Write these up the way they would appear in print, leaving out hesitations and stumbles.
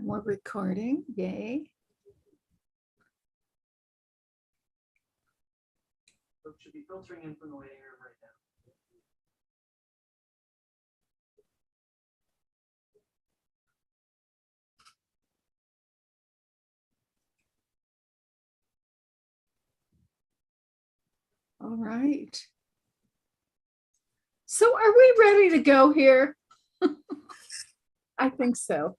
We're recording, yay. So it should be filtering in from the waiting room right now. All right. So are we ready to go here? I think so.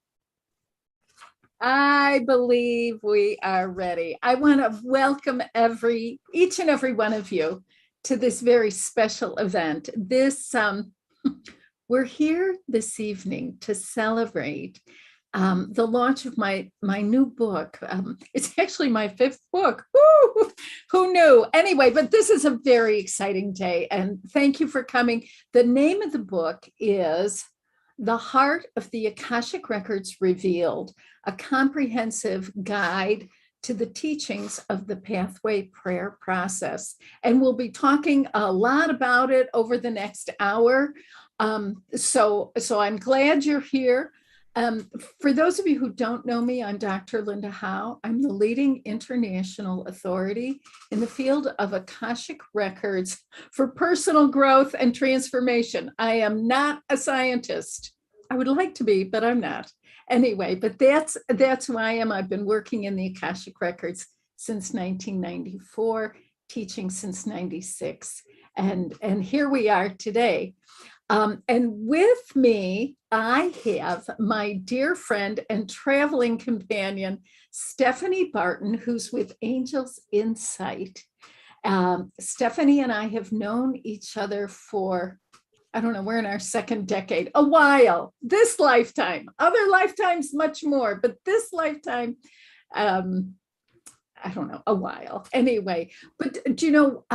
I believe we are ready. I want to welcome each and every one of you to this very special event. We're here this evening to celebrate the launch of my new book. It's actually my 5th book. Woo! Who knew? Anyway, but this is a very exciting day, and thank you for coming. The name of the book is The Heart of the Akashic Records Revealed, a comprehensive guide to the teachings of the Pathway Prayer process. And we'll be talking a lot about it over the next hour. So I'm glad you're here. For those of you who don't know me, I'm Dr. Linda Howe. I'm the leading international authority in the field of Akashic Records for personal growth and transformation. I am not a scientist. I would like to be, but I'm not. Anyway, but that's who I am. I've been working in the Akashic Records since 1994, teaching since 96. And here we are today. And with me, I have my dear friend and traveling companion, Steffany Barton, who's with Angels Insight. Steffany and I have known each other for, I don't know, we're in our 2nd decade, a while, this lifetime, other lifetimes, much more, but this lifetime, I don't know, a while. Anyway, but do you know,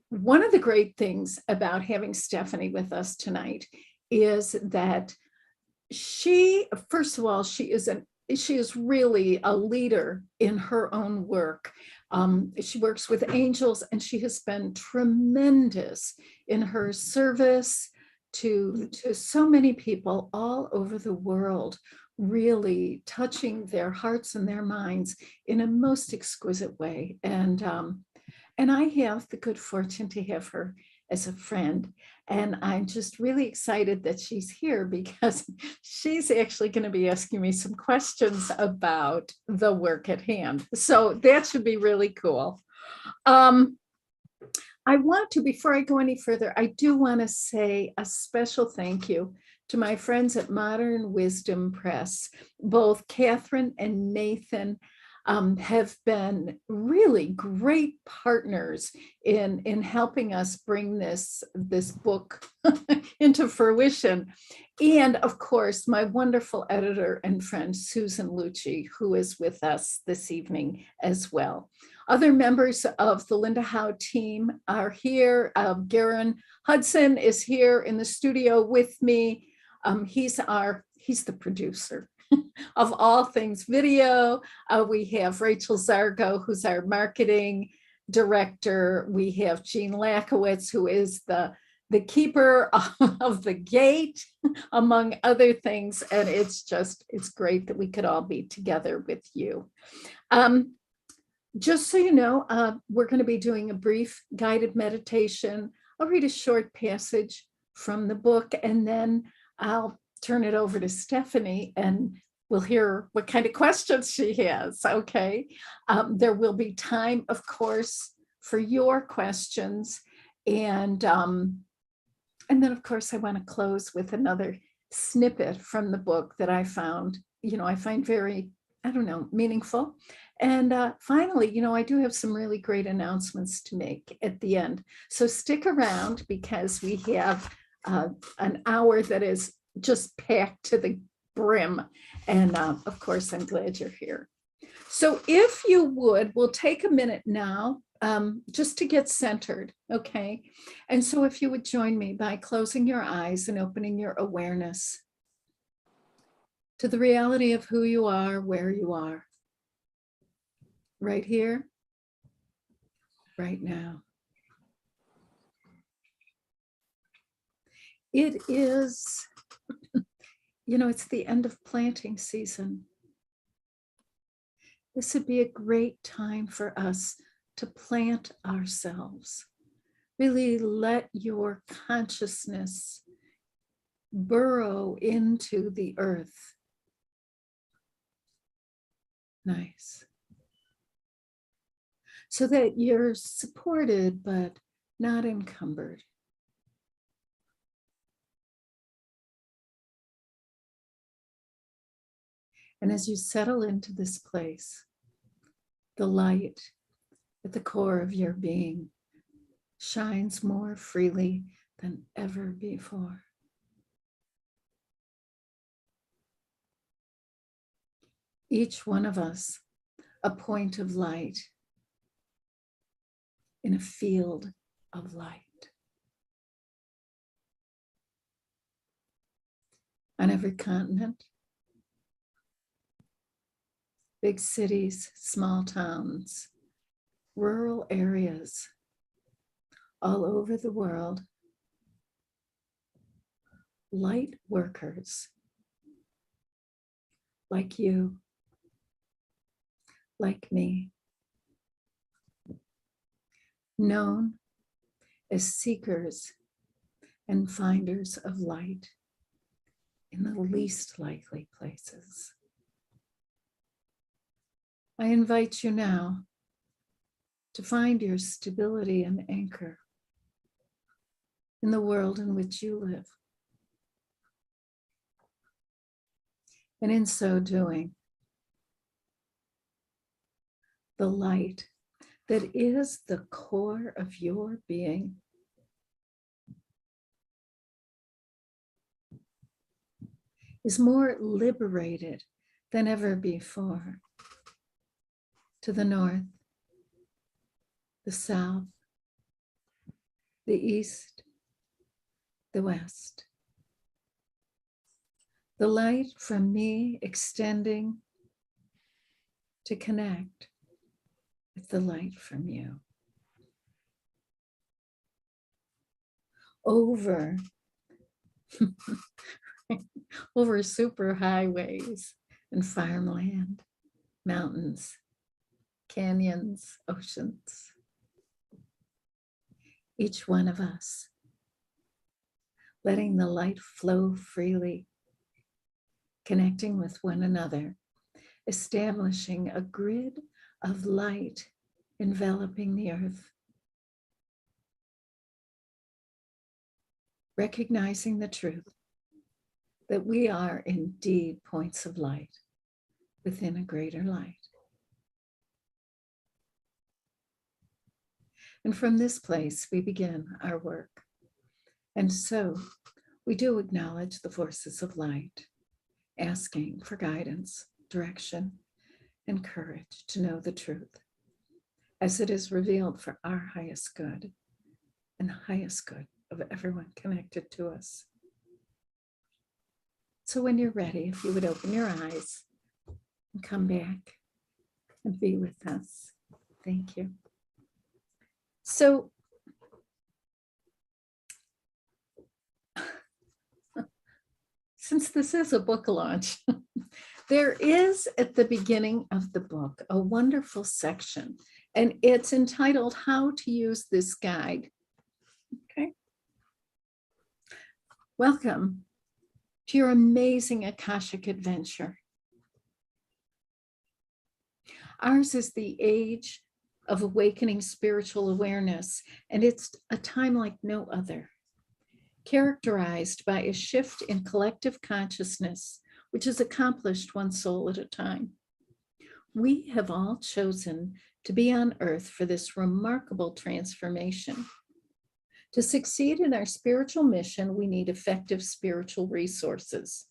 one of the great things about having Steffany with us tonight is that first of all, she is really a leader in her own work. She works with angels, and she has been tremendous in her service to so many people all over the world, really touching their hearts and their minds in a most exquisite way. And I have the good fortune to have her as a friend. And I'm just really excited that she's here because she's actually going to be asking me some questions about the work at hand. So that should be really cool. I want to, before I go any further, I do want to say a special thank you to my friends at Modern Wisdom Press. Both Catherine and Nathan have been really great partners in helping us bring this book into fruition. And of course, my wonderful editor and friend, Susan Lucci, who is with us this evening as well. Other members of the Linda Howe team are here. Garen Hudson is here in the studio with me. He's the producer of all things video. We have Rachel Zargo, who's our marketing director. We have Jean Lakowitz, who is the keeper of the gate, among other things. And it's great that we could all be together with you. Just so you know, we're going to be doing a brief guided meditation. I'll read a short passage from the book, and then I'll turn it over to Steffany, and we'll hear what kind of questions she has. Okay. There will be time, of course, for your questions. And then, of course, I want to close with another snippet from the book that I found, I find very, meaningful. And finally, I do have some really great announcements to make at the end. So stick around, because we have an hour that is just packed to the brim. And of course, I'm glad you're here. So if you would, we'll take a minute now just to get centered, okay? And so if you would join me by closing your eyes and opening your awareness to the reality of who you are, where you are, right here, right now. It is, it's the end of planting season. This would be a great time for us to plant ourselves. Really let your consciousness burrow into the earth. Nice. So that you're supported, but not encumbered. And as you settle into this place, the light at the core of your being shines more freely than ever before. Each one of us, a point of light in a field of light. On every continent, big cities, small towns, rural areas, all over the world, light workers like you, like me, known as seekers and finders of light in the least likely places. I invite you now to find your stability and anchor in the world in which you live. And in so doing, the light that is the core of your being is more liberated than ever before. To the north, the south, the east, the west. The light from me extending to connect with the light from you. Over super highways and farmland, mountains, canyons, oceans. Each one of us, letting the light flow freely, connecting with one another, establishing a grid of light enveloping the earth. Recognizing the truth that we are indeed points of light within a greater light. And from this place, we begin our work. And so we do acknowledge the forces of light, asking for guidance, direction, and courage to know the truth as it is revealed for our highest good and the highest good of everyone connected to us. So when you're ready, if you would open your eyes and come back and be with us. Thank you. So since this is a book launch, there is at the beginning of the book a wonderful section, and it's entitled How to Use This Guide. Okay. Welcome to your amazing Akashic adventure. Ours is the age of awakening spiritual awareness, and it's a time like no other, characterized by a shift in collective consciousness, which is accomplished one soul at a time. We have all chosen to be on earth for this remarkable transformation. To succeed in our spiritual mission, we need effective spiritual resources.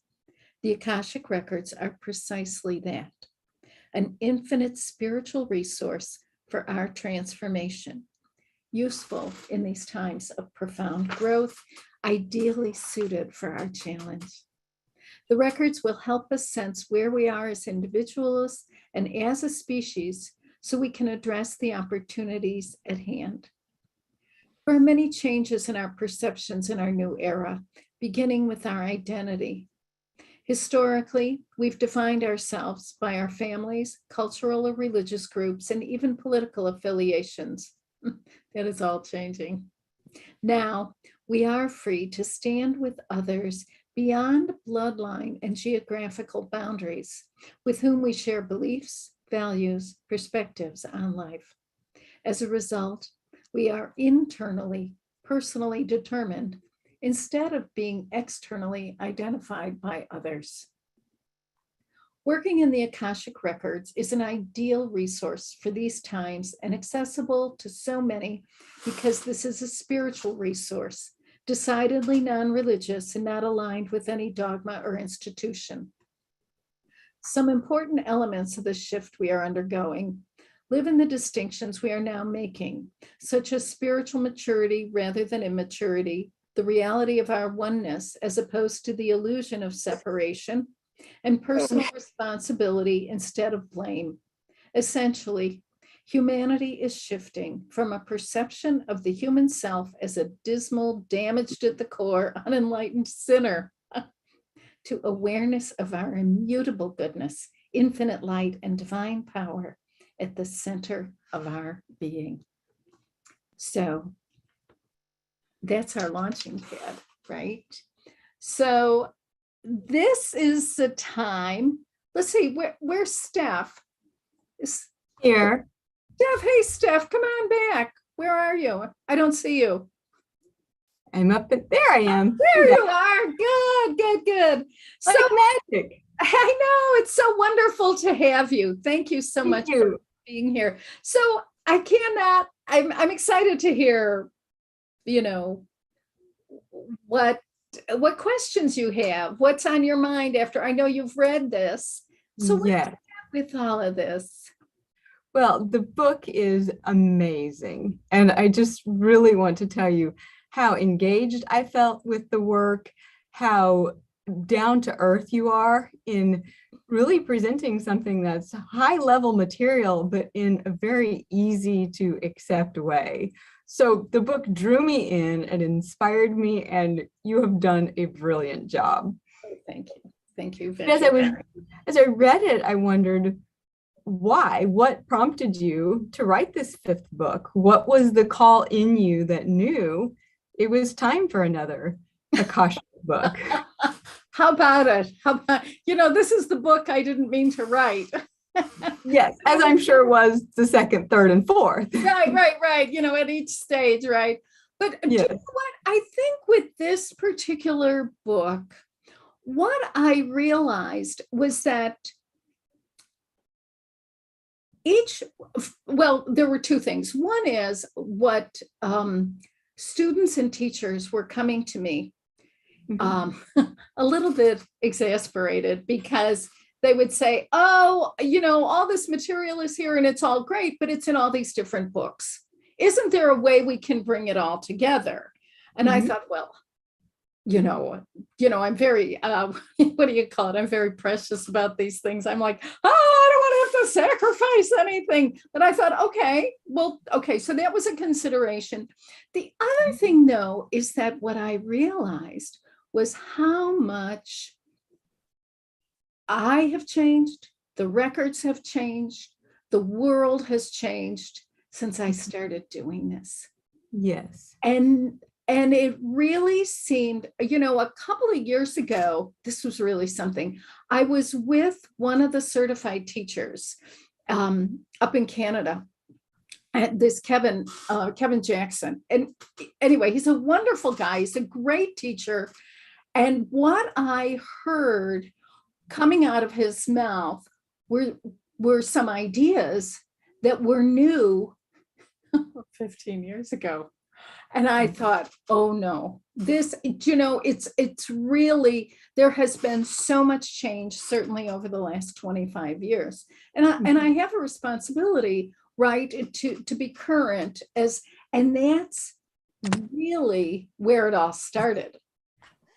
The Akashic Records are precisely that, an infinite spiritual resource for our transformation, useful in these times of profound growth, ideally suited for our challenge. The records will help us sense where we are as individuals and as a species so we can address the opportunities at hand. There are many changes in our perceptions in our new era, beginning with our identity. Historically, we've defined ourselves by our families, cultural or religious groups, and even political affiliations. That is all changing. Now, we are free to stand with others beyond bloodline and geographical boundaries, with whom we share beliefs, values, perspectives on life. As a result, we are internally, personally determined instead of being externally identified by others. Working in the Akashic Records is an ideal resource for these times and accessible to so many because this is a spiritual resource, decidedly non-religious and not aligned with any dogma or institution. Some important elements of the shift we are undergoing live in the distinctions we are now making, such as spiritual maturity rather than immaturity, the reality of our oneness as opposed to the illusion of separation, and personal responsibility instead of blame. Essentially, humanity is shifting from a perception of the human self as a dismal, damaged at the core, unenlightened sinner to awareness of our immutable goodness, infinite light, and divine power at the center of our being. So that's our launching pad, right? So this is the time. Let's see, where's Steph? Here. Steph, hey, Steph, come on back. Where are you? I don't see you. I'm up at there. I am. There you are. Good, good, good. So magic. I know it's so wonderful to have you. Thank you so much for being here. So I'm excited to hear, what questions you have, what's on your mind after I know you've read this. So what's up with all of this? Well, the book is amazing. And I just really want to tell you how engaged I felt with the work, how down to earth you are in really presenting something that's high level material, but in a very easy to accept way. So the book drew me in and inspired me, and you have done a brilliant job. Thank you. Thank you. As I read it, I wondered, why? What prompted you to write this fifth book? What was the call in you that knew it was time for another Akashic book? How about it? This is the book I didn't mean to write. Yes, as I'm sure was the second, third, and fourth. Right. At each stage, right? But yes. Do you know what? I think with this particular book, what I realized was that there were two things. One is what students and teachers were coming to me a little bit exasperated because they would say, oh, all this material is here and it's all great, but it's in all these different books. Isn't there a way we can bring it all together? And I thought, well, I'm very, what do you call it? I'm very precious about these things. I'm like, I don't want to have to sacrifice anything. But I thought, okay, so that was a consideration. The other thing, though, is that what I realized was how much I have changed, the records have changed, the world has changed since I started doing this. Yes. And it really seemed, a couple of years ago, this was really something. I was with one of the certified teachers up in Canada, this Kevin Jackson. And anyway, he's a wonderful guy. He's a great teacher. And what I heard coming out of his mouth were some ideas that were new 15 years ago. And I thought, oh no, this, it's really, there has been so much change, certainly over the last 25 years. And I have a responsibility, right, to be current and that's really where it all started.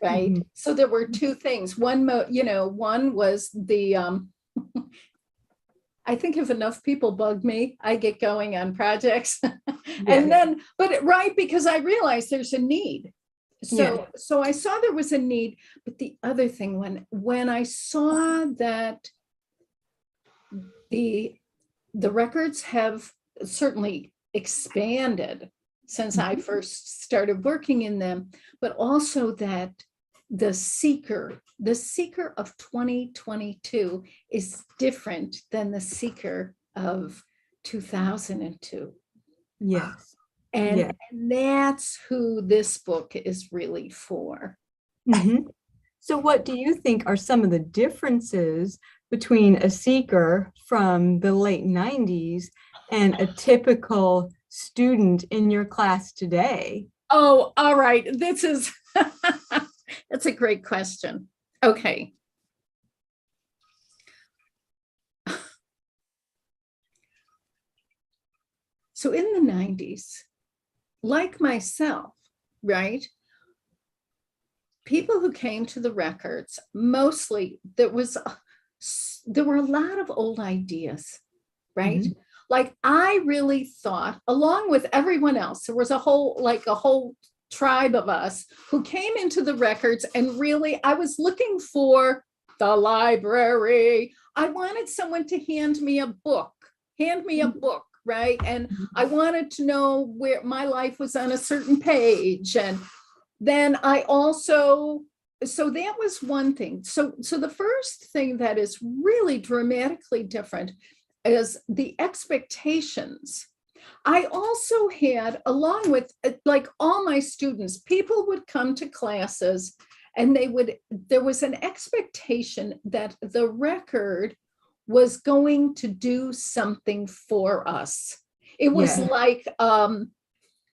Right. So there were two things. One was the, I think if enough people bug me, I get going on projects. And then, because I realized there's a need. So I saw there was a need, but the other thing, when I saw that the records have certainly expanded since I first started working in them, but also that the seeker of 2022 is different than the seeker of 2002. Yes. And, Yes. and that's who this book is really for. Mhm. So what do you think are some of the differences between a seeker from the late 90s and a typical student in your class today? Oh, all right. This is, that's a great question. Okay. So in the 90s, like myself, right? People who came to the records, mostly there were a lot of old ideas, right? Mhm. Like I really thought, along with everyone else, there was a whole tribe of us who came into the records, and really I was looking for the library. I wanted someone to hand me a book, right? And I wanted to know where my life was on a certain page. And then I also, so that was one thing. So the first thing that is really dramatically different is the expectations. I also had, along with like all my students, people would come to classes and there was an expectation that the record was going to do something for us. It was like, I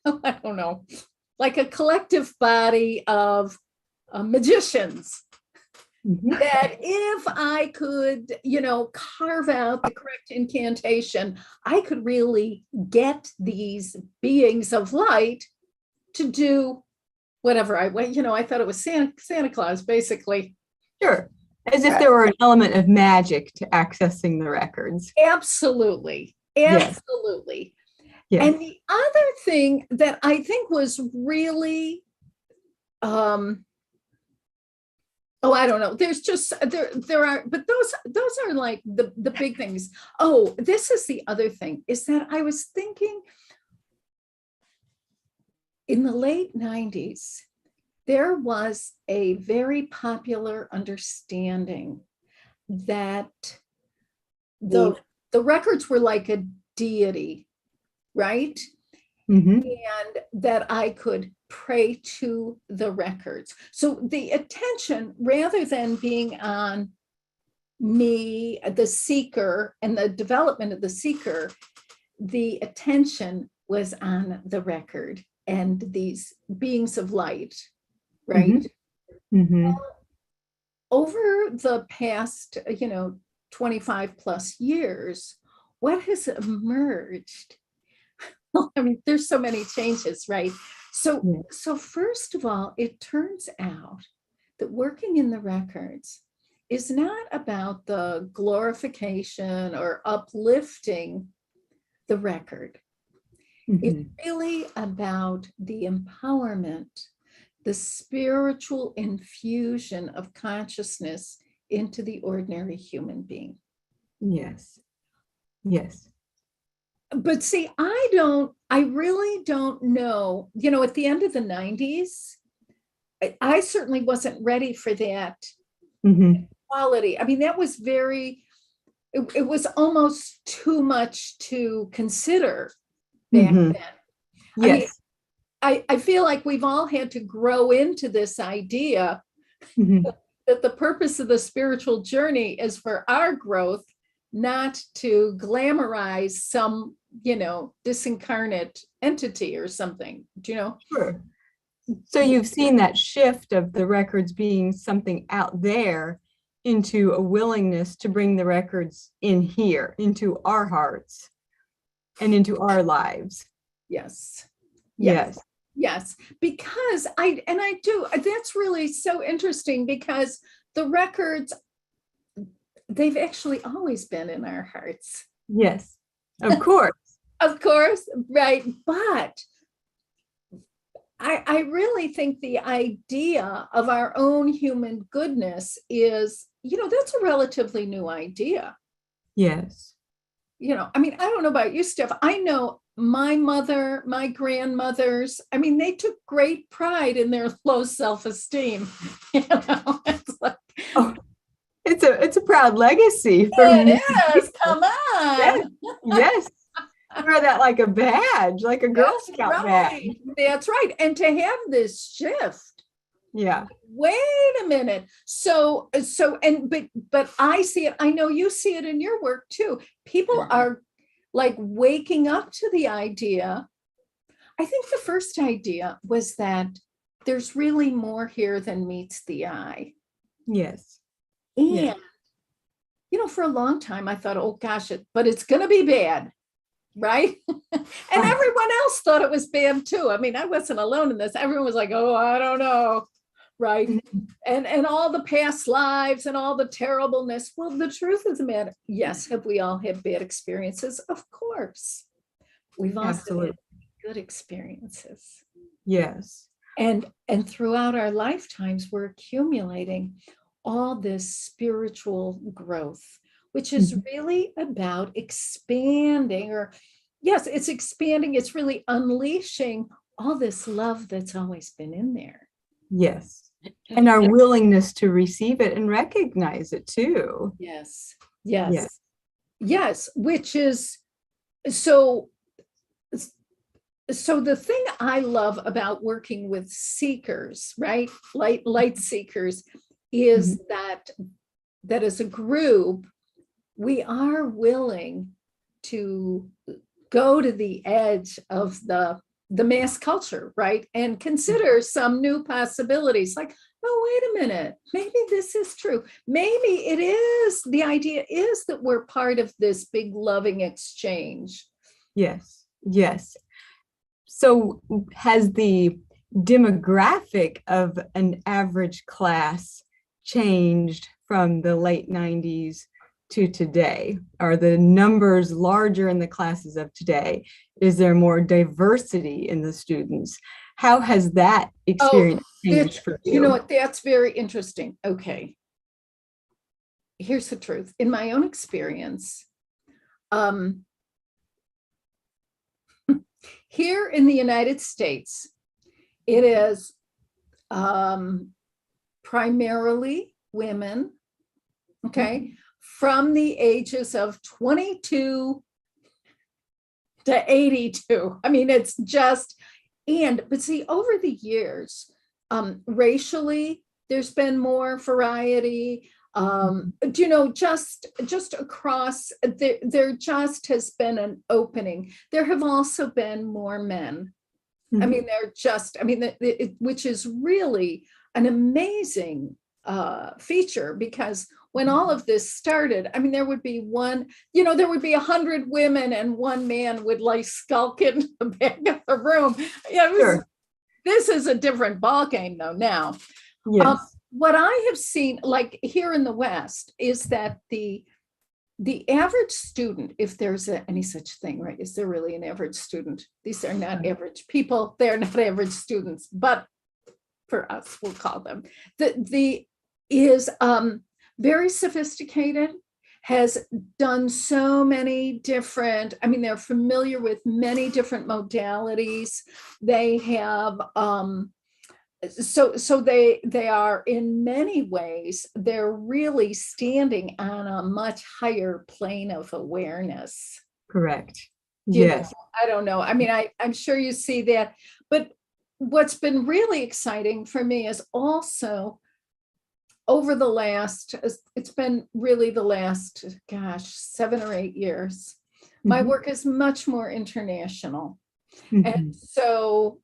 don't know, like a collective body of magicians. That if I could, carve out the correct incantation, I could really get these beings of light to do whatever I thought it was Santa Claus, basically. Sure. As if there were an element of magic to accessing the records. Absolutely. Absolutely. Yes. And the other thing that I think was really, I don't know. There's just there are, but those are like the big things. Oh, this is the other thing, is that I was thinking in the late 90s, there was a very popular understanding that the records were like a deity, right? Mm-hmm. And that I could pray to the records. So the attention, rather than being on me, the seeker, and the development of the seeker, the attention was on the record and these beings of light, right? Mm-hmm. Over the past, 25 plus years, what has emerged? I mean, there's so many changes, right? So first of all, it turns out that working in the records is not about the glorification or uplifting the record. It's really about the empowerment, the spiritual infusion of consciousness into the ordinary human being. Yes. Yes. But see, I really don't know, at the end of the 90s, I certainly wasn't ready for that quality. I mean, that was it was almost too much to consider back then. Yes. I mean, I feel like we've all had to grow into this idea that the purpose of the spiritual journey is for our growth, not to glamorize some, disincarnate entity or something, do you know? Sure. So you've seen that shift of the records being something out there into a willingness to bring the records in here, into our hearts and into our lives. Yes. Yes. Because that's really so interesting, because the records, they've actually always been in our hearts. Yes, of course. Of course, right. But I really think the idea of our own human goodness is, that's a relatively new idea. Yes. I mean, I don't know about you, Steph. I know my mother, my grandmothers, I mean, they took great pride in their low self-esteem. It's like, Oh, it's a proud legacy for it me. is. Come Yes, on. yes. Wear that like a badge, like a Girl Scout badge. That's right. And to have this shift, Yeah. wait a minute. But I see it, I know you see it in your work too. People are like waking up to the idea. I think the first idea was that there's really more here than meets the eye. Yes. And, Yeah. For a long time, I thought, oh gosh, but it's going to be bad. Right. And everyone else thought it was bad too. I mean, I wasn't alone in this. Everyone was like, oh, I don't know. Right. And all the past lives and all the terribleness. Well, the truth of the matter, yes, have we all had bad experiences? Of course. We've also had good experiences. Yes. And throughout our lifetimes, we're accumulating all this spiritual growth, which is really about expanding, or yes, it's expanding. It's really unleashing all this love that's always been in there. Yes. And our willingness to receive it and recognize it too. Yes. Yes. Yes. Which is so the thing I love about working with seekers, right? Light seekers, is that as a group, we are willing to go to the edge of the mass culture, right? And consider some new possibilities, like, oh, wait a minute, maybe this is true. Maybe it is, the idea is that we're part of this big loving exchange. Yes, yes. So has the demographic of an average class changed from the late 90s to today? Are the numbers larger in the classes of today? Is there more diversity in the students? How has that experience changed for you? You know what? That's very interesting. Okay. Here's the truth. In my own experience, here in the United States, it is primarily women, okay, from the ages of 22 to 82. I mean, it's just, but see, over the years, racially, there's been more variety. Just across, there just has been an opening. There have also been more men. I mean, which is really an amazing feature, because when all of this started, I mean, there would be 100 women and one man would like skulk in the back of the room. Yeah, this is a different ballgame though now. Yes. What I have seen, like here in the West, is that the average student, if there's any such thing, right? Is there really an average student? These are not average people. They're not average students, but for us, we'll call them. Is very sophisticated, has done so many different, I mean, they're familiar with many different modalities. They have, so they are, in many ways, they're really standing on a much higher plane of awareness. Correct. Yes. I don't know. I mean, I'm sure you see that, but what's been really exciting for me is also over the last, it's been really the last, 7 or 8 years, my work is much more international. And so,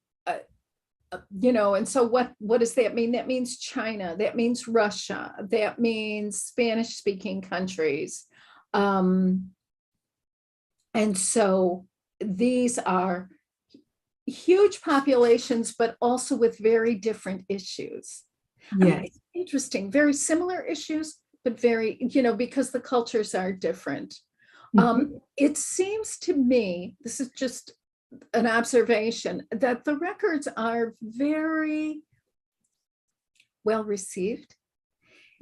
and so what does that mean? That means China, that means Russia, that means Spanish speaking countries. And so these are huge populations, but also with very different issues. Yes. I mean, it's interesting, very similar issues, but very, because the cultures are different. It seems to me, this is just an observation that the records are very well received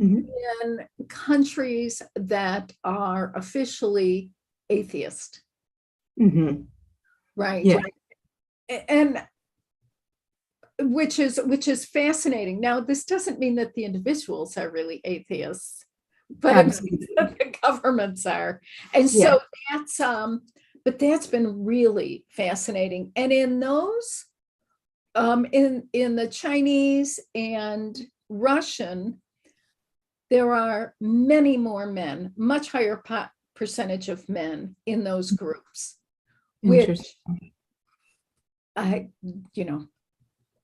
Mhm. in countries that are officially atheist, Mhm. right? Yeah. And which is fascinating. Now, this doesn't mean that the individuals are really atheists, but it means Absolutely. that the governments are. And Yeah. so that's but that's been really fascinating. And in those in the Chinese and Russian, there are many more men, much higher percentage of men in those groups, Interesting. which I, you know,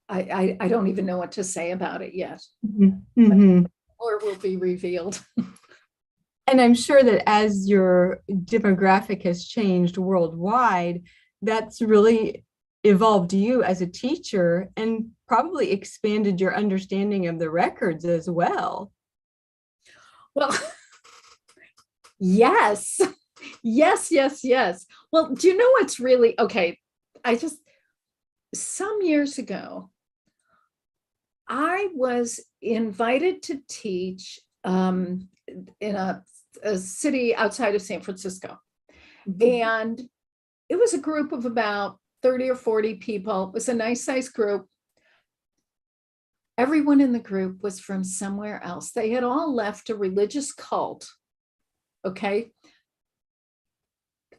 I don't even know what to say about it yet, Mhm. Mhm. or will be revealed. And I'm sure that as your demographic has changed worldwide, that's really evolved you as a teacher and probably expanded your understanding of the records as well. Well, yes, yes. Well, do you know what's really okay? I just, some years ago, I was invited to teach in a city outside of San Francisco. And it was a group of about 30 or 40 people. It was a nice sized group. Everyone in the group was from somewhere else. They had all left a religious cult. Okay.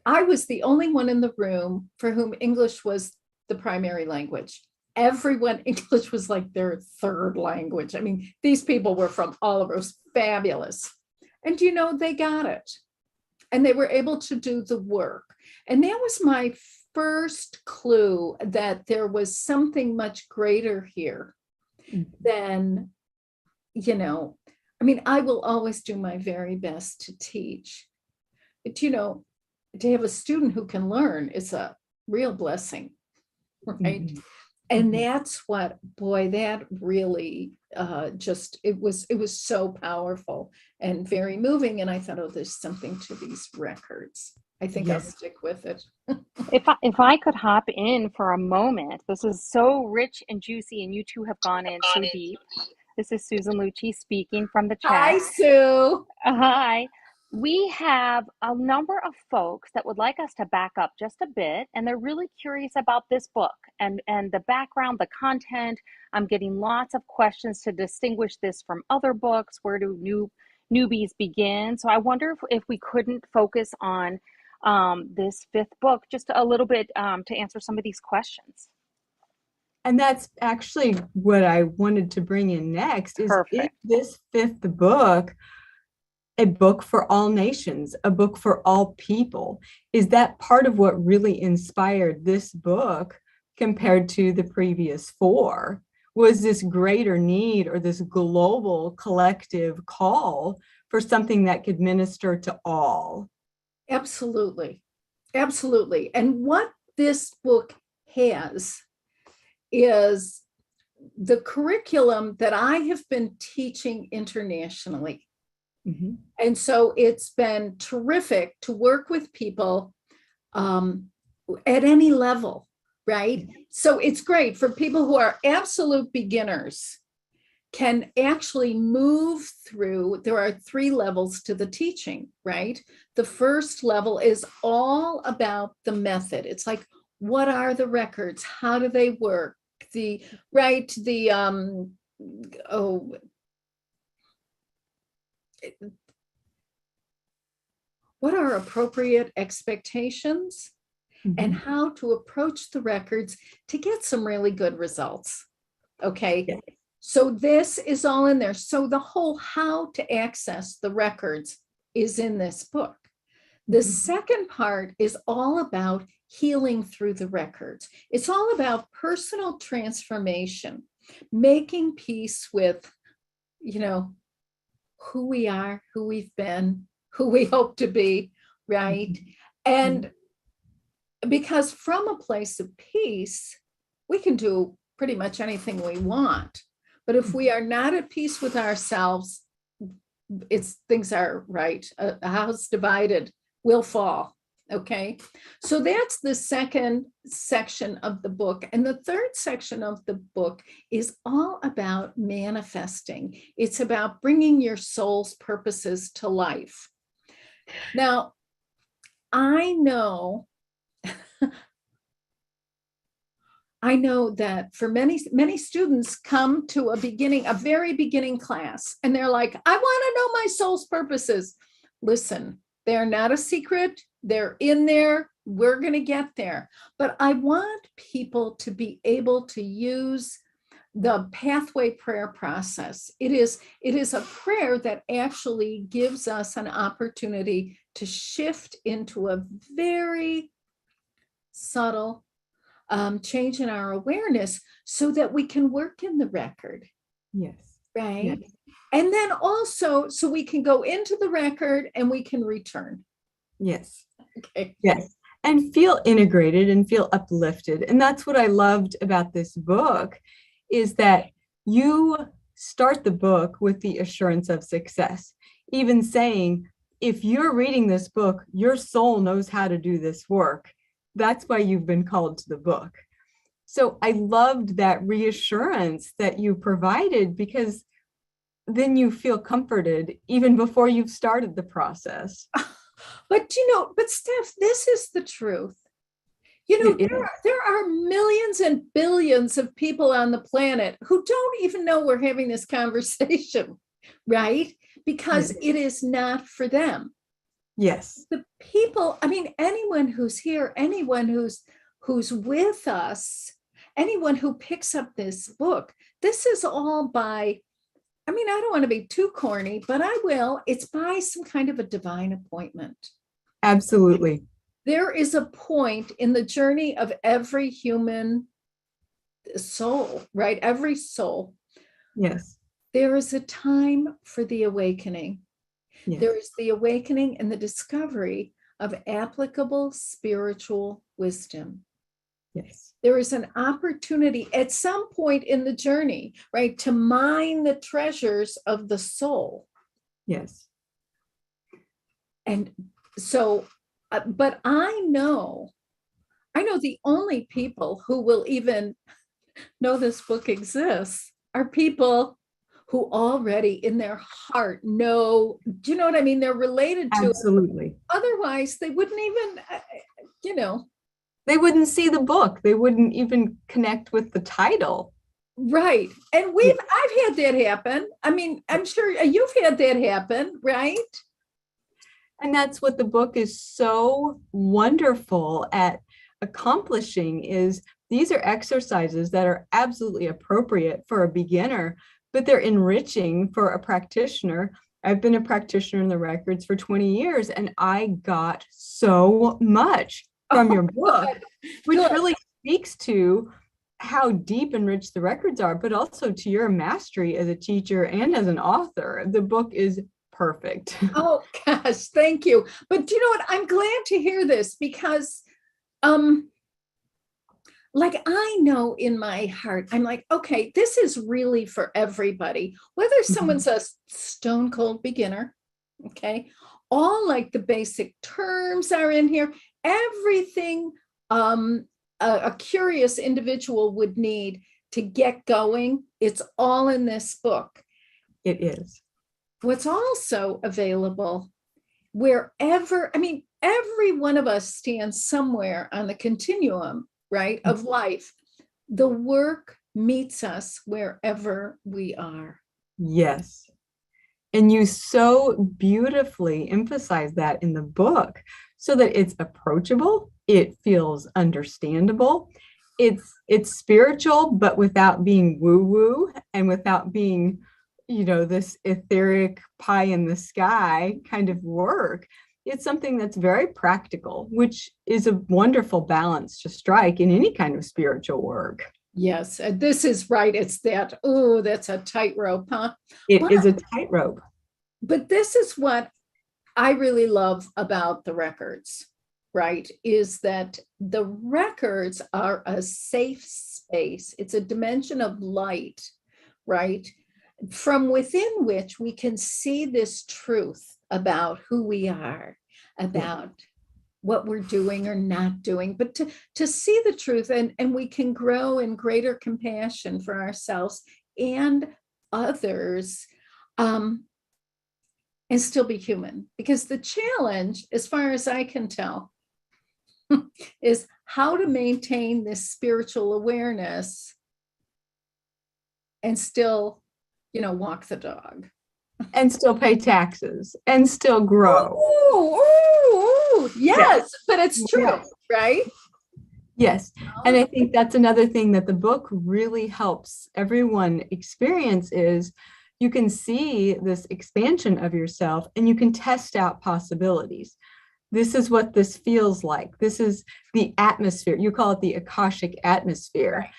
I was the only one in the room for whom English was the primary language. Everyone, English was like their third language. I mean, these people were from all over. It was fabulous. And you know, they got it. And they were able to do the work. And that was my first clue that there was something much greater here than, you know, I mean, I will always do my very best to teach. But, you know, to have a student who can learn is a real blessing, right? Mhm. And Mhm. that's what, boy, that really just, it was so powerful and very moving. And I thought, oh, there's something to these records. I think I'll Yes. stick with it. If I could hop in for a moment, this is so rich and juicy, and you two have gone in so deep. This is Susan Lucci speaking from the chat. Hi, Sue. Hi. We have a number of folks that would like us to back up just a bit, and they're really curious about this book and the background, the content. I'm getting lots of questions to distinguish this from other books. Where do newbies begin? So I wonder if we couldn't focus on this fifth book just a little bit to answer some of these questions. And that's actually what I wanted to bring in next is Perfect. this fifth book a book for all nations, a book for all people? Is that part of what really inspired this book compared to the previous four? Was this greater need or this global collective call for something that could minister to all? Absolutely. Absolutely. And what this book has is the curriculum that I have been teaching internationally. Mm-hmm. And so it's been terrific to work with people at any level, right? So it's great for people who are absolute beginners can actually move through. There are 3 levels to the teaching, right? The first level is all about the method. It's like, what are the records? How do they work? What are appropriate expectations and Mm-hmm. how to approach the records to get some really good results. Okay. Yeah. So this is all in there. So the whole how to access the records is in this book. The Mm-hmm. second part is all about healing through the records. It's all about personal transformation, making peace with, you know, who we are, who we've been, who we hope to be, right? Mm-hmm. And because from a place of peace, we can do pretty much anything we want. But if we are not at peace with ourselves, things are right. A house divided will fall. Okay, so that's the second section of the book. And the third section of the book is all about manifesting. It's about bringing your soul's purposes to life. Now, I know that for many students come to a very beginning class, and they're like, I want to know my soul's purposes. Listen, they're not a secret. They're in there. We're going to get there. But I want people to be able to use the pathway prayer process. It is a prayer that actually gives us an opportunity to shift into a very subtle change in our awareness so that we can work in the record. Yes. Right. Yes. And then also, so we can go into the record and we can return. Yes. Okay. Yes. And feel integrated and feel uplifted. And that's what I loved about this book, is that you start the book with the assurance of success, even saying, if you're reading this book, your soul knows how to do this work. That's why you've been called to the book. So I loved that reassurance that you provided, because then you feel comforted even before you've started the process. But Steph, this is the truth. There are millions and billions of people on the planet who don't even know we're having this conversation, right? Because it is not for them. Yes. The people, I mean, anyone who's here, anyone who's with us, anyone who picks up this book, this is all by, I mean, I don't want to be too corny, but I will. It's by some kind of a divine appointment. Absolutely. There is a point in the journey of every human soul, right? Every soul. Yes. There is a time for the awakening. Yes. There is the awakening and the discovery of applicable spiritual wisdom. Yes. There is an opportunity at some point in the journey, right, to mine the treasures of the soul. Yes. And so, but I know the only people who will even know this book exists are people who already in their heart know, do you know what I mean? They're related to Absolutely. it. Otherwise, they wouldn't even, They wouldn't see the book. They wouldn't even connect with the title. Right. And I've had that happen. I mean, I'm sure you've had that happen, right? And that's what the book is so wonderful at accomplishing, is these are exercises that are absolutely appropriate for a beginner, but they're enriching for a practitioner. I've been a practitioner in the records for 20 years, and I got so much from your book, which really speaks to how deep and rich the records are, but also to your mastery as a teacher and as an author. The book is perfect. Oh gosh, thank you. But you know what? I'm glad to hear this, because like, I know in my heart, I'm like, okay, this is really for everybody, whether someone's a stone cold beginner, okay, all like the basic terms are in here, everything a curious individual would need to get going, it's all in this book. It is. What's also available wherever, I mean, every one of us stands somewhere on the continuum, right, of life. The work meets us wherever we are. Yes. And you so beautifully emphasize that in the book, so that it's approachable, it feels understandable, it's spiritual, but without being woo-woo and without being, this etheric pie in the sky kind of work. It's something that's very practical, which is a wonderful balance to strike in any kind of spiritual work. Yes, this is right. It's that, oh, that's a tightrope, huh? It is a tightrope. But this is what I really love about the records, right? Is that the records are a safe space. It's a dimension of light, right? From within which we can see this truth about who we are, about what we're doing or not doing, but to see the truth, and we can grow in greater compassion for ourselves and others, and still be human. Because the challenge, as far as I can tell, is how to maintain this spiritual awareness and still, walk the dog. And still pay taxes and still grow. Oh, yes, but it's true, Yes. right? Yes. And I think that's another thing that the book really helps everyone experience is you can see this expansion of yourself and you can test out possibilities. This is what this feels like. This is the atmosphere. You call it the Akashic atmosphere. Right.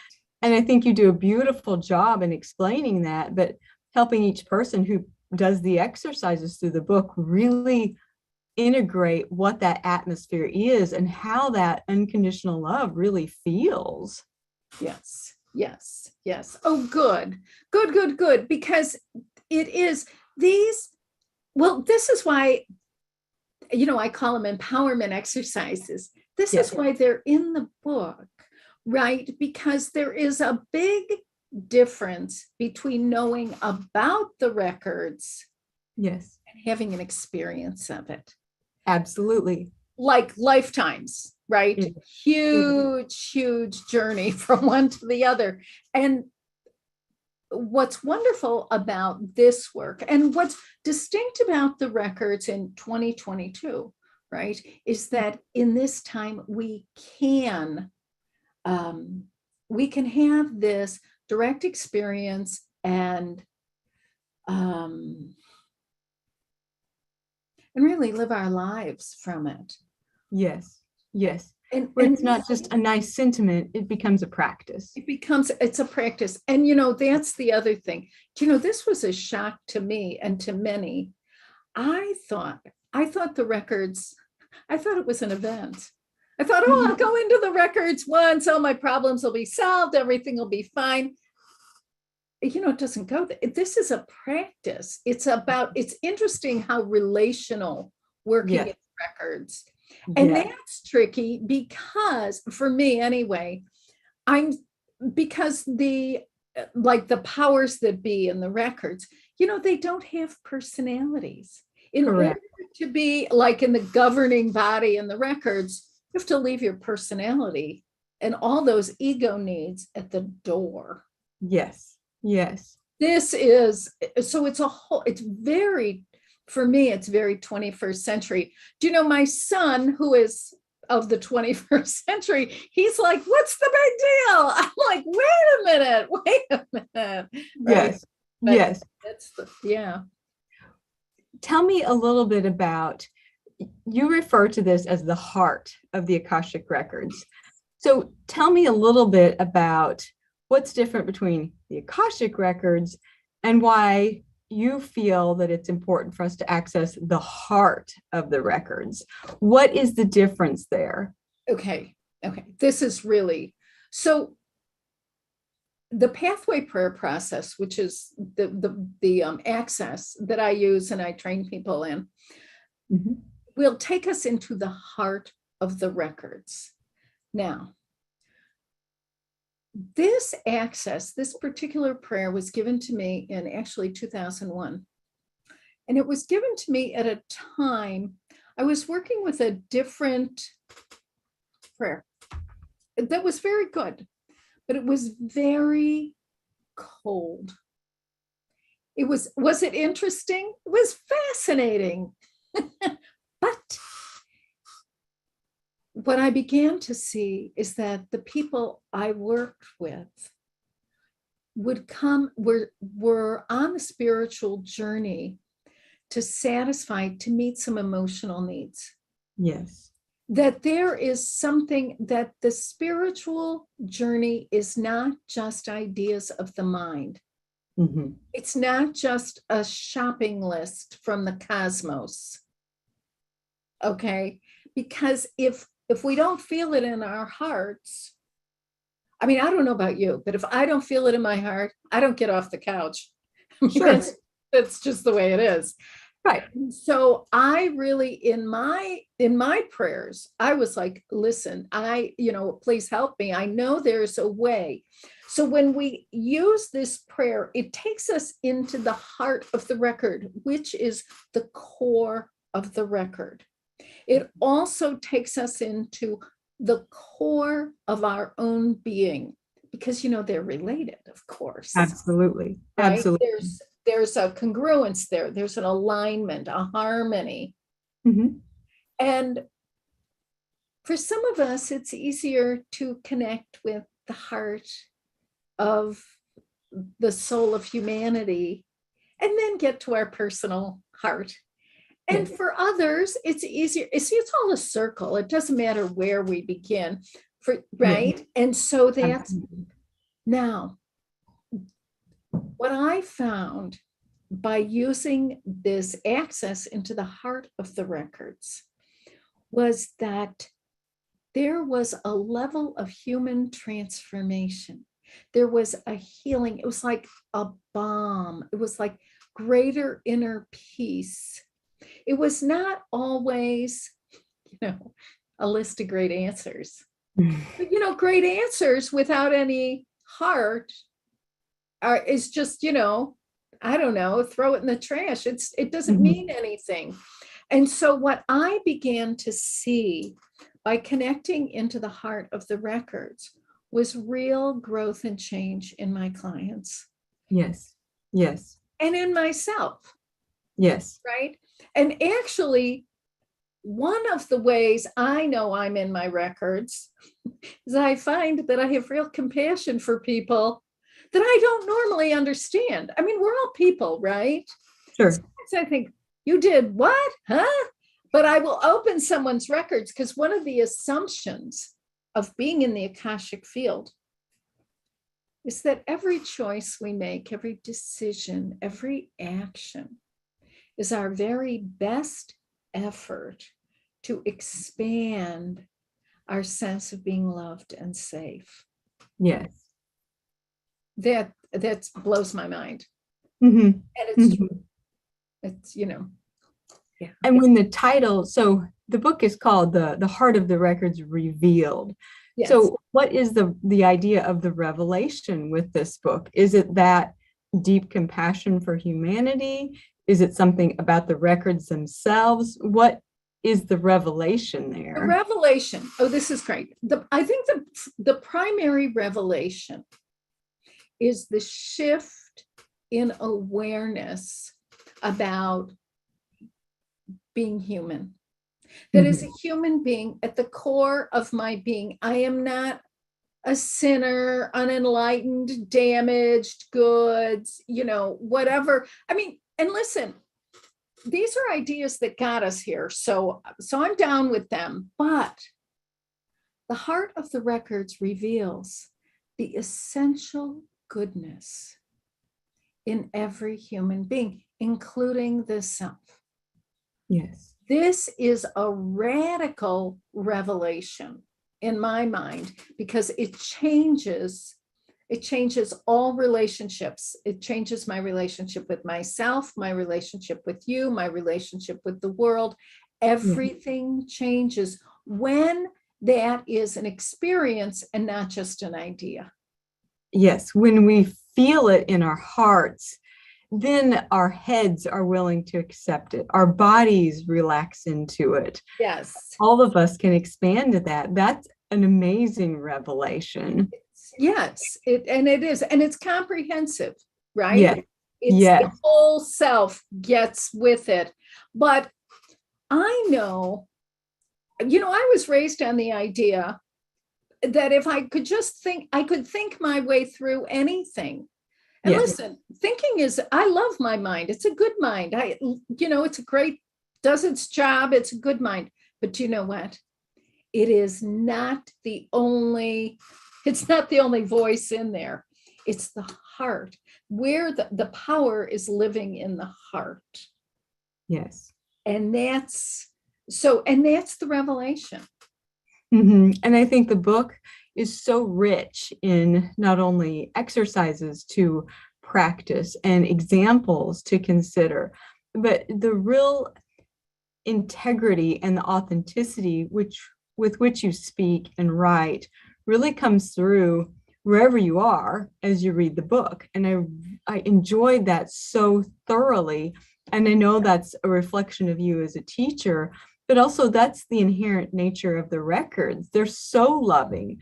And I think you do a beautiful job in explaining that, but helping each person who does the exercises through the book really integrate what that atmosphere is and how that unconditional love really feels. Yes, yes, yes. Oh, good, good, good, good. Because it is this is why, I call them empowerment exercises. This Yes. is why they're in the book, right? Because there is a big difference between knowing about the records Yes, and having an experience of it. absolutely. Like lifetimes, right? Yeah. Huge journey from one to the other. And what's wonderful about this work and what's distinct about the records in 2022, right, is that in this time we can have this direct experience and really live our lives from it. Yes, yes. And Where it's not just a nice sentiment, it becomes a practice. it's a practice. And, that's the other thing. This was a shock to me and to many. I thought the records, I thought it was an event. I thought, I'll go into the records once, all my problems will be solved, everything will be fine. It doesn't go there. This is a practice. It's interesting how relational working in records. And that's tricky because, for me anyway, because the powers that be in the records, they don't have personalities. In order to be like in the governing body in the records, you have to leave your personality and all those ego needs at the door. Yes, yes. This is, so it's very, for me, it's very 21st century. Do you know my son, who is of the 21st century, he's like, what's the big deal? I'm like, wait a minute. Yes, right? yes. Yeah. Tell me a little bit about, you refer to this as the heart of the Akashic Records. So tell me a little bit about what's different between the Akashic Records and why you feel that it's important for us to access the heart of the records. What is the difference there? Okay. This is really, so the pathway prayer process, which is the access that I use and I train people in, will take us into the heart of the records. Now, this access, this particular prayer was given to me in actually 2001. And it was given to me at a time I was working with a different prayer that was very good, but it was very cold. Was it interesting? It was fascinating. But what I began to see is that the people I worked with were on the spiritual journey to meet some emotional needs. Yes. That there is something, that the spiritual journey is not just ideas of the mind. It's not just a shopping list from the cosmos. Okay? Because if we don't feel it in our hearts, I mean, I don't know about you, but if I don't feel it in my heart, I don't get off the couch. Sure. That's just the way it is. Right. So I really, in my prayers, I was like, listen, please help me. I know there's a way. So when we use this prayer, it takes us into the heart of the record, which is the core of the record. It also takes us into the core of our own being, because they're related, of course. Absolutely. Right? Absolutely. There's a congruence there. There's an alignment, a harmony. Mhm. And for some of us, it's easier to connect with the heart of the soul of humanity and then get to our personal heart. And Yes. for others, it's easier. See, it's all a circle. It doesn't matter where we begin, right? Yes. And so that's Absolutely. now what I found by using this access into the heart of the records was that there was a level of human transformation. There was a healing. It was like a balm. It was like greater inner peace. It was not always, a list of great answers. But, great answers without any heart is just, I don't know, throw it in the trash. It doesn't mean anything. And so what I began to see by connecting into the heart of the records was real growth and change in my clients. Yes. Yes. And in myself. Yes. Right. And actually, one of the ways I know I'm in my records is I find that I have real compassion for people that I don't normally understand. I mean, we're all people, right? Sure. Sometimes I think, you did what? Huh? But I will open someone's records, because one of the assumptions of being in the Akashic field is that every choice we make, every decision, every action is our very best effort to expand our sense of being loved and safe. Yes. That blows my mind. Mm-hmm. And it's yeah. And when the title, so the book is called the Heart of the Records Revealed. Yes. So what is the idea of the revelation with this book? Is it that deep compassion for humanity? Is it something about the records themselves? What is the revelation there? The revelation. Oh, this is great. I think the primary revelation is the shift in awareness about being human. That as a human being, at the core of my being, I am not a sinner, unenlightened, damaged goods, whatever. I mean, and listen, these are ideas that got us here. So I'm down with them. But the heart of the records reveals the essential goodness in every human being, including the self. Yes. This is a radical revelation in my mind, because it changes all relationships. It changes my relationship with myself, my relationship with you, my relationship with the world. Everything changes when that is an experience and not just an idea. Yes, when we feel it in our hearts, then our heads are willing to accept it. Our bodies relax into it. Yes. All of us can expand to that. That's an amazing revelation. Yes, it is. And it's comprehensive, right? Yes. It's the whole self gets with it. But I know, I was raised on the idea that if I could just think, I could think my way through anything. And listen, thinking I love my mind. It's a good mind. It's a great, does its job. It's a good mind. But you know what? It's not the only voice in there. It's the heart, where the power is living in the heart. Yes. And that's the revelation. And I think the book is so rich in not only exercises to practice and examples to consider, but the real integrity and the authenticity with which you speak and write really comes through wherever you are as you read the book. And I enjoyed that so thoroughly. And I know that's a reflection of you as a teacher, but also that's the inherent nature of the records. They're so loving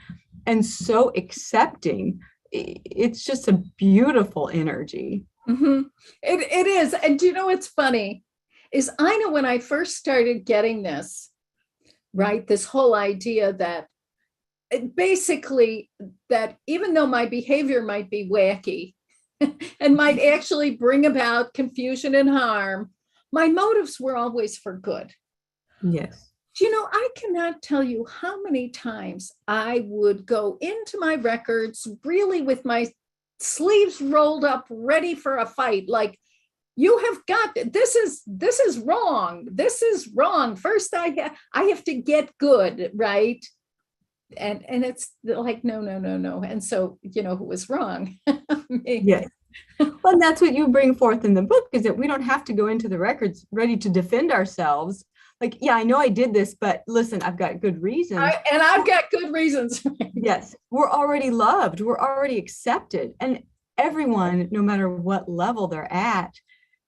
and so accepting. It's just a beautiful energy. Mm-hmm. It is. And do you know what's funny is I know when I first started getting this, right, this whole idea that basically that even though my behavior might be wacky and might actually bring about confusion and harm, my motives were always for good. Yes. Do you know, I cannot tell you how many times I would go into my records really with my sleeves rolled up, ready for a fight, like, you have got, this is wrong. This is wrong. First, I have to get good, right? And it's like, no. And so, you know, who was wrong? Yes. Well, and that's what you bring forth in the book, is that we don't have to go into the records ready to defend ourselves. Like, yeah, I know I did this, but listen, I've got good reasons. I've got good reasons. Yes, we're already loved. We're already accepted. And everyone, no matter what level they're at,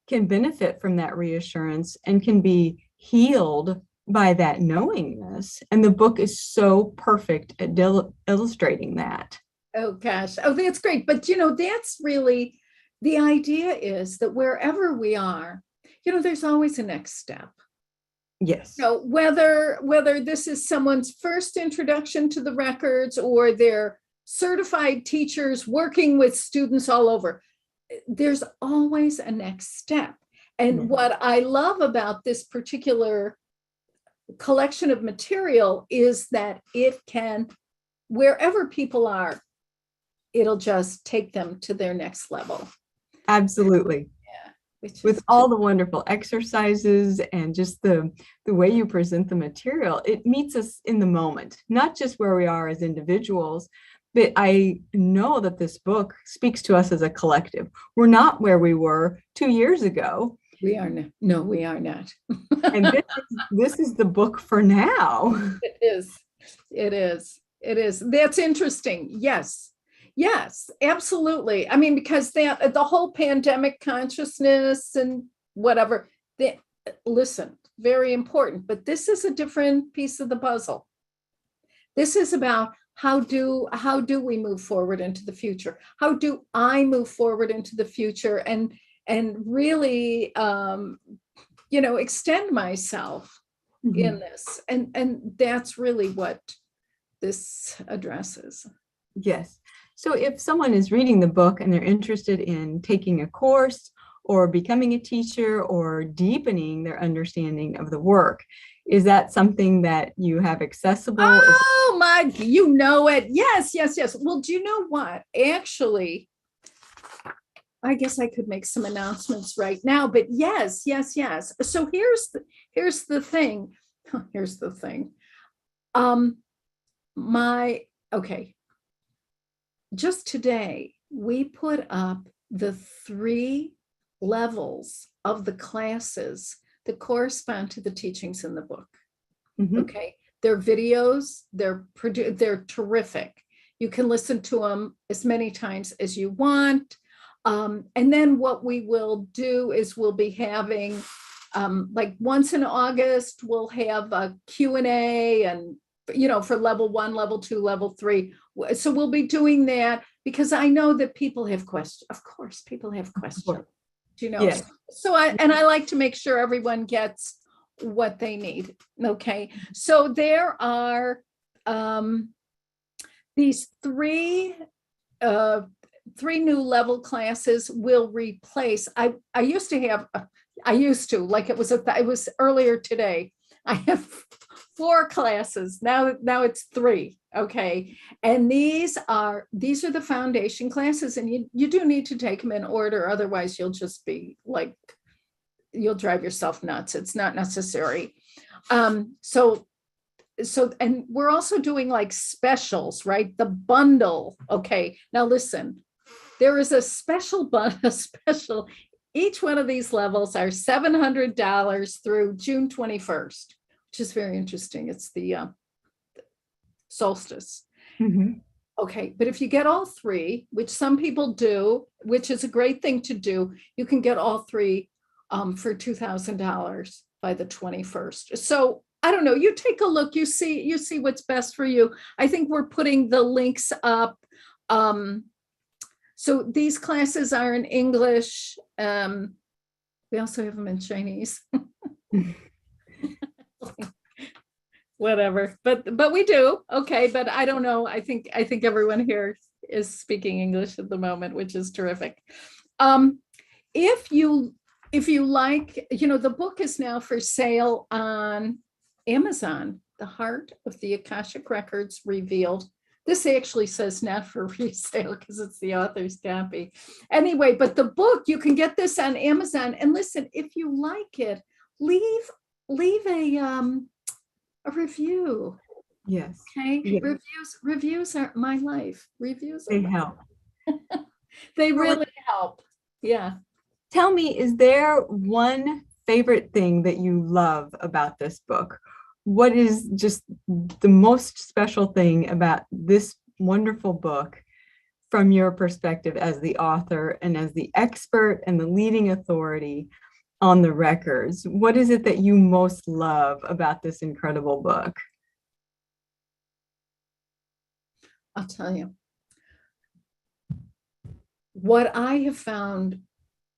can benefit from that reassurance and can be healed by that knowingness. And the book is so perfect at illustrating that. Oh, gosh. Oh, that's great. But, you know, that's really the idea, is that wherever we are, you know, there's always a next step. Yes. So whether this is someone's first introduction to the records or they're certified teachers working with students all over, there's always a next step. And what I love about this particular collection of material is that it can, wherever people are, it'll just take them to their next level. Absolutely. With all the wonderful exercises and just the way you present the material, it meets us in the moment, not just where we are as individuals, but I know that this book speaks to us as a collective. We're not where we were 2 years ago. We are not. No, we are not. And this is the book for now. It is. It is. It is. That's interesting. Yes. Yes, absolutely. I mean, because the whole pandemic consciousness and whatever, listen, very important, but this is a different piece of the puzzle. This is about how do we move forward into the future? How do I move forward into the future and really, you know, extend myself in this? And that's really what this addresses. Yes. So if someone is reading the book and they're interested in taking a course or becoming a teacher or deepening their understanding of the work, is that something that you have accessible? Oh my, you know it. Yes. Well, do you know what? Actually, I guess I could make some announcements right now, but yes. So here's the thing. Here's the thing. Okay. Just today, we put up the 3 levels of the classes that correspond to the teachings in the book. Okay, they're videos, they're terrific. You can listen to them as many times as you want. And then what we will do is we'll be having, like once in August, we'll have a Q&A and, you know, for level 1, level 2, level 3. So we'll be doing that because I know that people have questions. Of course, people have questions, you know. Yes. So I like to make sure everyone gets what they need. Okay. So there are these 3 new level classes will replace. I used to, like it was earlier today. I have 4 classes. Now it's 3. Okay. And these are the foundation classes, and you do need to take them in order. Otherwise you'll just be like, you'll drive yourself nuts. It's not necessary. So, and we're also doing like specials, right? The bundle. Okay. Now listen, there is a special each one of these levels are $700 through June 21st, which is very interesting. It's the solstice. Mhm. Okay, but if you get all three, which some people do, which is a great thing to do, you can get all three for $2,000 by the 21st. So I don't know, you take a look, you see what's best for you. I think we're putting the links up. So these classes are in English. We also have them in Chinese. Whatever, but we do. Okay, but I don't know. I think everyone here is speaking English at the moment, which is terrific. If you like, the book is now for sale on Amazon, The Heart of the Akashic Records Revealed. This actually says not for resale because it's the author's copy. Anyway, but the book, you can get this on Amazon. And listen, if you like it, leave a review. Yes. Okay. Yes. Reviews are my life. Reviews They are help. they really help. Yeah. Tell me, is there one favorite thing that you love about this book? What is just the most special thing about this wonderful book from your perspective as the author and as the expert and the leading authority on the records? What is it that you most love about this incredible book? I'll tell you. What I have found,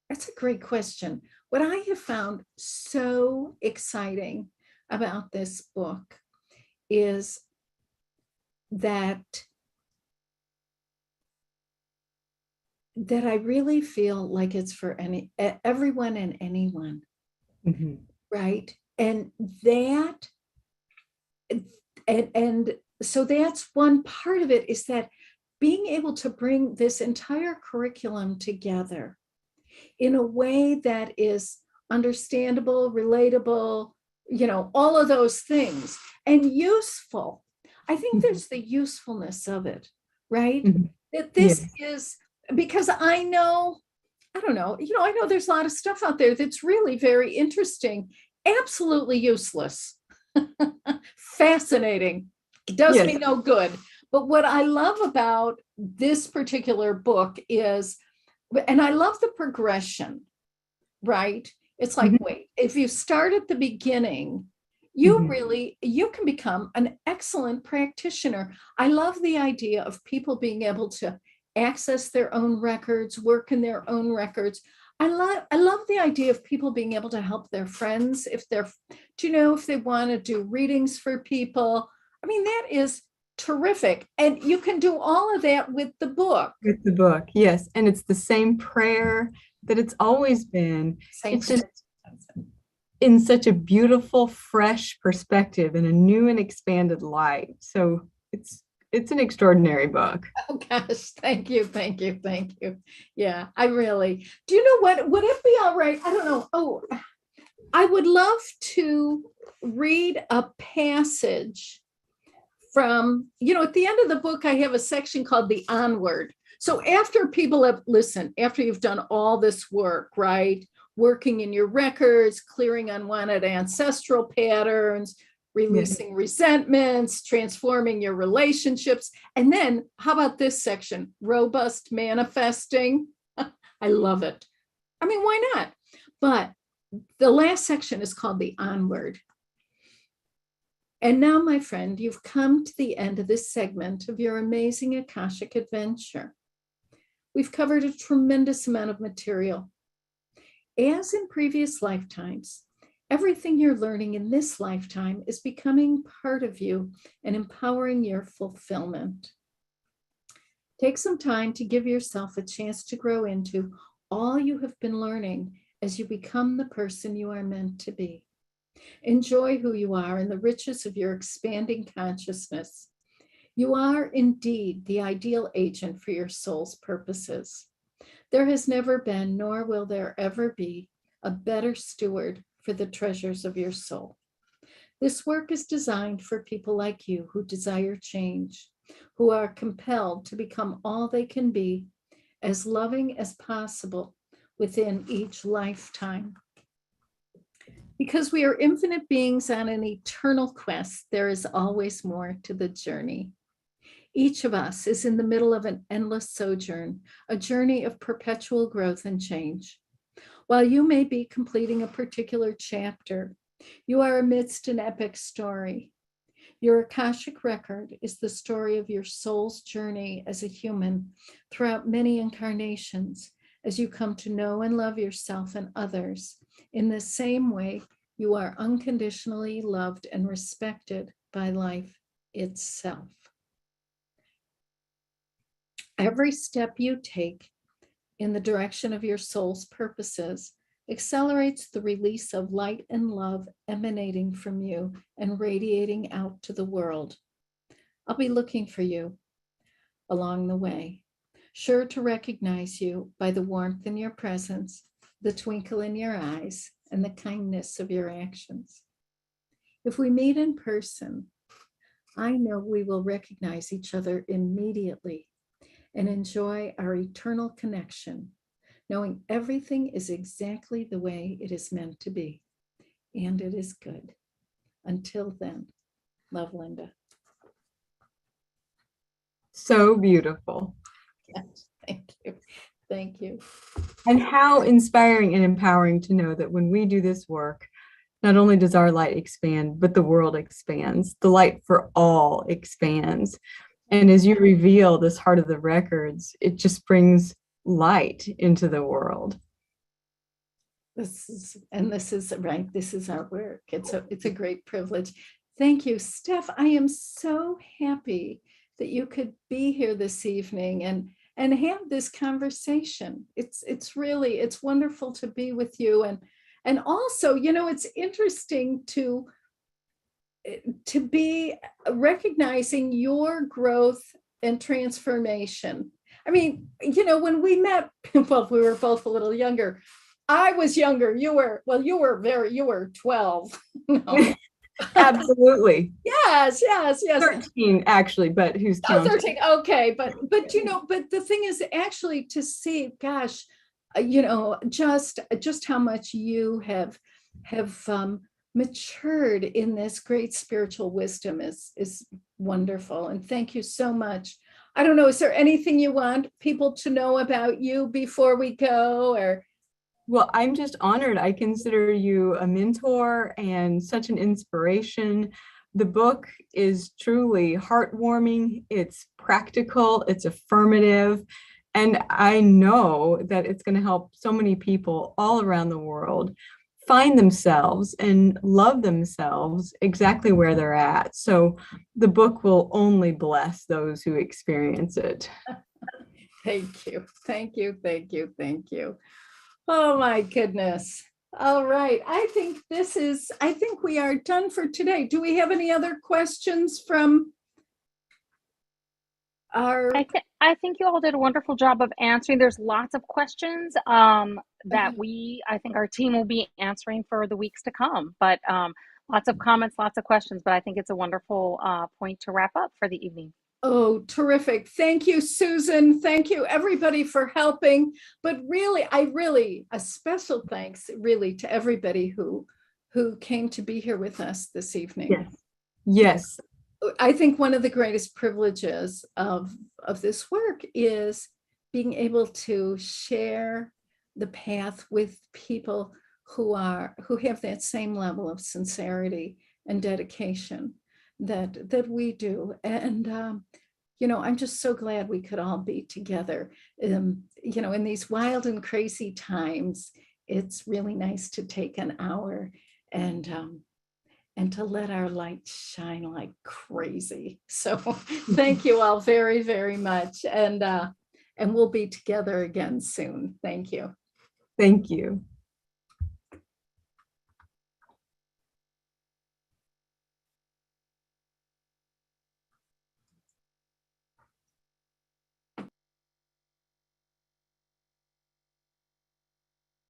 that's a great question. What I have found so exciting about this book is that I really feel like it's for everyone and anyone. Mhm. Right? And so that's one part of it, is that being able to bring this entire curriculum together in a way that is understandable, relatable, all of those things, and useful. I think there's the usefulness of it, right? Mhm. That this Yes. is, because I know there's a lot of stuff out there that's really very interesting, absolutely useless, fascinating, does Yes. me no good. But what I love about this particular book is, and I love the progression, right? It's like, Mhm. wait, if you start at the beginning, Mhm. you can become an excellent practitioner. I love the idea of people being able to access their own records, work in their own records. I love the idea of people being able to help their friends if they want to do readings for people. I mean, that is terrific. And you can do all of that with the book. With the book, yes. And it's the same prayer that it's always been. Same It's just in such a beautiful, fresh perspective and a new and expanded light. So it's an extraordinary book. Oh gosh, thank you. Yeah, I really, do you know what? Would it be all right? I don't know. Oh, I would love to read a passage from, at the end of the book, I have a section called the Onward. So after people have listened, after you've done all this work, right? Working in your records, clearing unwanted ancestral patterns, releasing resentments, transforming your relationships. And then how about this section? Robust manifesting. I love it. I mean, why not? But the last section is called the Onward. And now, my friend, you've come to the end of this segment of your amazing Akashic adventure. We've covered a tremendous amount of material. As in previous lifetimes, everything you're learning in this lifetime is becoming part of you and empowering your fulfillment. Take some time to give yourself a chance to grow into all you have been learning as you become the person you are meant to be. Enjoy who you are and the riches of your expanding consciousness. You are indeed the ideal agent for your soul's purposes. There has never been, nor will there ever be, a better steward for the treasures of your soul. This work is designed for people like you who desire change, who are compelled to become all they can be, as loving as possible, within each lifetime. Because we are infinite beings on an eternal quest, there is always more to the journey. Each of us is in the middle of an endless sojourn, a journey of perpetual growth and change. While you may be completing a particular chapter, you are amidst an epic story. Your Akashic record is the story of your soul's journey as a human throughout many incarnations, as you come to know and love yourself and others in the same way you are unconditionally loved and respected by life itself. Every step you take in the direction of your soul's purposes accelerates the release of light and love emanating from you and radiating out to the world. I'll be looking for you along the way, sure to recognize you by the warmth in your presence, the twinkle in your eyes, and the kindness of your actions. If we meet in person, I know we will recognize each other immediately and enjoy our eternal connection, knowing everything is exactly the way it is meant to be, and it is good. Until then, love, Linda. So beautiful. Yes, thank you. Thank you. And how inspiring and empowering to know that when we do this work, not only does our light expand, but the world expands. The light for all expands. And as you reveal this heart of the records, it just brings light into the world. This is right. This is our work. It's a great privilege. Thank you, Steph. I am so happy that you could be here this evening and have this conversation. It's wonderful to be with you. And also, it's interesting to be recognizing your growth and transformation. I mean, when we met, well, we were both a little younger. I was younger. You were 12. No. Absolutely. Yes. 13 actually, but who's counting? 13. Okay. But the thing is actually to see, gosh, just how much you have matured in this great spiritual wisdom is wonderful. And thank you so much. I don't know, is there anything you want people to know about you before we go? Or well, I'm just honored. I consider you a mentor and such an inspiration. The book is truly heartwarming. It's practical, it's affirmative. And I know that it's going to help so many people all around the world find themselves and love themselves exactly where they're at. So the book will only bless those who experience it. Thank you. Oh my goodness. All right. I think we are done for today. Do we have any other questions from our... I think you all did a wonderful job of answering. There's lots of questions that I think our team will be answering for the weeks to come, but lots of comments, lots of questions, but I think it's a wonderful point to wrap up for the evening. Oh, terrific. Thank you, Susan. Thank you, everybody, for helping. But really, a special thanks really to everybody who came to be here with us this evening. Yes. I think one of the greatest privileges of this work is being able to share the path with people who have that same level of sincerity and dedication that we do. And I'm just so glad we could all be together. In these wild and crazy times, it's really nice to take an hour and to let our light shine like crazy. So thank you all very, very much. And we'll be together again soon. Thank you. Thank you.